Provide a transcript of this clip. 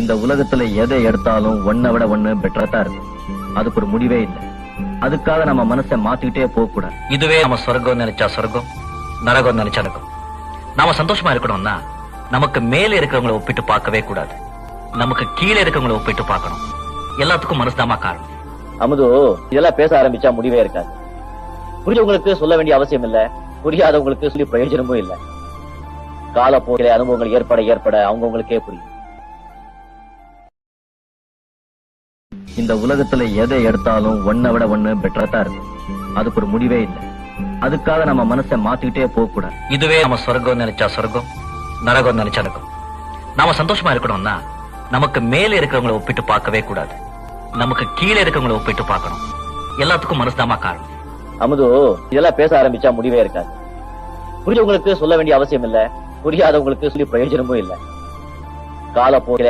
இந்த உலகத்துல எதை எடுத்தாலும் ஒன்ன விட ஒண்ணு பெட்டரா தான் இருக்கு. அதுக்கு ஒரு முடிவே இல்லை. அதுக்காக நம்ம மனசை மாத்திக்கிட்டே போக கூடாது. இதுவே நம்ம சொர்க்கம் நினைச்சா சொர்க்கம், நரகம் நினைச்சா நரகம். நாம சந்தோஷமா இருக்கணும்னா நமக்கு மேல இருக்கிறவங்களை ஒப்பிட்டு பார்க்கவே கூடாது. நமக்கு கீழே இருக்கிறவங்களை ஒப்பிட்டு பார்க்கணும். எல்லாத்துக்கும் மனசுதாமா காரணம். அமுது, இதெல்லாம் பேச ஆரம்பிச்சா முடிவே இருக்காது. புரிஞ்சவங்களுக்கு சொல்ல வேண்டிய அவசியம் இல்ல, புரியாதவங்களுக்கு சொல்லி பிரயோஜனமும் இல்ல. காலப்போக்கிலே அனுபவங்கள் ஏற்பட அவங்கவுங்களுக்கே புரியும். இந்த உலகத்துல எதை எடுத்தாலும் ஒன்ன விட ஒண்ணு பெட்டரா தான் இருக்கு. அதுக்கு ஒரு முடிவே இல்லை. அதுக்காக நம்ம மனசை மாத்திக்கிட்டே போக கூடாது. இதுவே நம்ம சொர்க்கம் நினைச்சா சொர்க்கம், நரகம் நினைச்சா நரகம். நாம சந்தோஷமா இருக்கணும்னா நமக்கு மேல இருக்கிறவங்களை ஒப்பிட்டு பார்க்கவே கூடாது. நமக்கு கீழே இருக்கிறவங்களை ஒப்பிட்டு பார்க்கணும். எல்லாத்துக்கும் மனசுதாமா காரணம். அமுது, இதெல்லாம் பேச ஆரம்பிச்சா முடிவே இருக்காது. புரிஞ்சவங்களுக்கு சொல்ல வேண்டிய அவசியம் இல்ல, புரியாதவங்களுக்கு சொல்லி பிரயோஜனமும் இல்ல. காலப்போக்கிலே